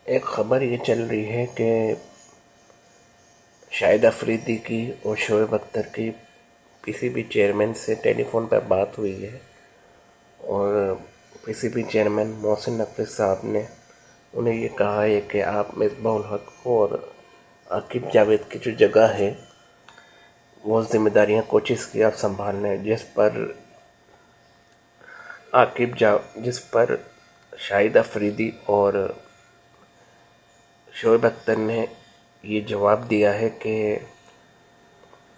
एक ख़बर ये चल रही है कि शाहिद अफरीदी की और शोएब अख्तर की पीसीबी चेयरमैन से टेलीफोन पर बात हुई है और पीसीबी चेयरमैन मोहसिन नकवी साहब ने उन्हें ये कहा है कि आप मिसबाह उल हक और आकिब जावेद की जो जगह है वो जिम्मेदारियां कोचेस की आप संभाल लें, जिस पर शाहिद अफरीदी और शोएब अख्तर ने ये जवाब दिया है कि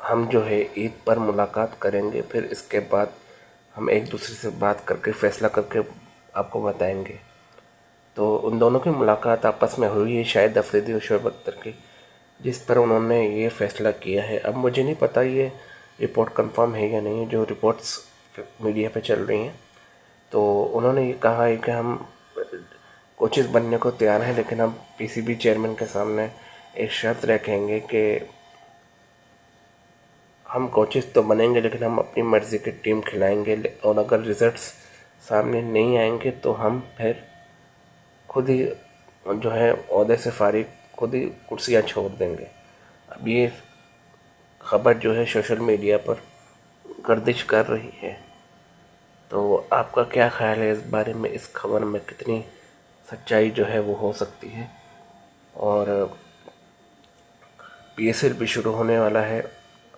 हम जो है ईद पर मुलाकात करेंगे, फिर इसके बाद हम एक दूसरे से बात करके फ़ैसला करके आपको बताएंगे। तो उन दोनों की मुलाकात आपस में हुई है, शाहिद अफरीदी और शोएब अख्तर की, जिस पर उन्होंने ये फ़ैसला किया है। अब मुझे नहीं पता ये रिपोर्ट कंफर्म है या नहीं, जो रिपोर्ट्स मीडिया पे चल रही हैं। तो उन्होंने ये कहा है कि हम कोचेस बनने को तैयार हैं, लेकिन हम पीसीबी चेयरमैन के सामने एक शर्त रखेंगे कि हम कोचेस तो बनेंगे लेकिन हम अपनी मर्ज़ी की टीम खिलाएंगे, और अगर रिज़ल्ट्स सामने नहीं आएंगे तो हम फिर खुद ही जो है ओहदे से फारिग, खुद ही कुर्सियाँ छोड़ देंगे। अब ये ख़बर जो है सोशल मीडिया पर गर्दिश कर रही है, तो आपका क्या ख्याल है इस बारे में? इस खबर में कितनी सच्चाई जो है वो हो सकती है? और पीएसएल भी शुरू होने वाला है,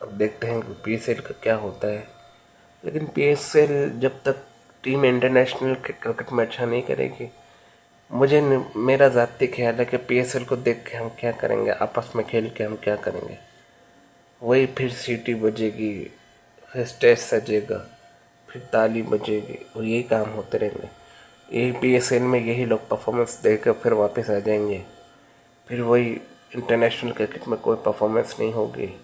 अब देखते हैं कि पीएसएल का क्या होता है। लेकिन पीएसएल जब तक टीम इंटरनेशनल क्रिकेट में अच्छा नहीं करेगी, मेरा ज़ाती ख्याल है कि पीएसएल को देख के हम क्या करेंगे, आपस में खेल के हम क्या करेंगे? वही फिर सीटी बजेगी, फिर स्टेज सजेगा, फिर ताली बजेगी और यही काम होते रहेंगे। यही पीएसएल में यही लोग परफॉर्मेंस देकर फिर वापस आ जाएंगे, फिर वही इंटरनेशनल क्रिकेट में कोई परफॉर्मेंस नहीं होगी।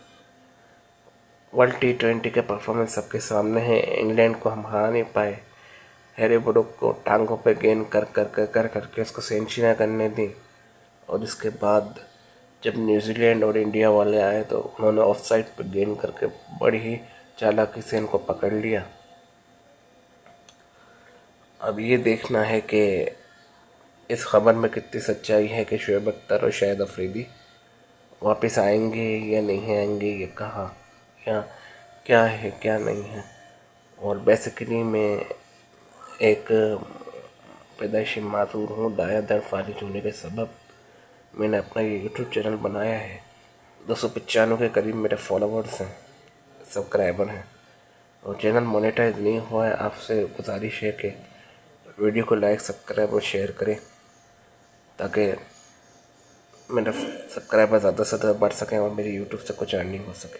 वर्ल्ड T20 के परफॉर्मेंस सबके सामने है। इंग्लैंड को हम हरा नहीं पाए, हैरी ब्रुक को टांगों पे गेंद कर करके उसको सेंचुरियाँ करने दी, और इसके बाद जब न्यूजीलैंड और इंडिया वाले आए तो उन्होंने ऑफ साइड पर गेंद करके बड़ी ही चालाकी से इनको पकड़ लिया। अब ये देखना है कि इस खबर में कितनी सच्चाई है कि शोएब अख्तर और शाहिद अफरीदी वापस आएंगे या नहीं आएंगे, ये कहाँ या क्या है क्या नहीं है। और बेसिकली मैं एक पैदाइशी मासूर हूँ, दाया दर फालिज होने के सबब मैंने अपना ये यूट्यूब चैनल बनाया है। 295 के करीब मेरे फॉलोवर्स हैं, सब्सक्राइबर हैं, और चैनल मोनेटाइज नहीं हुआ है। आपसे गुजारिश है कि वीडियो को लाइक, सब्सक्राइब और शेयर करें, ताकि मेरा सब्सक्राइबर ज़्यादा से ज़्यादा बढ़ सकें और मेरी यूट्यूब से कुछ अर्निंग हो सके।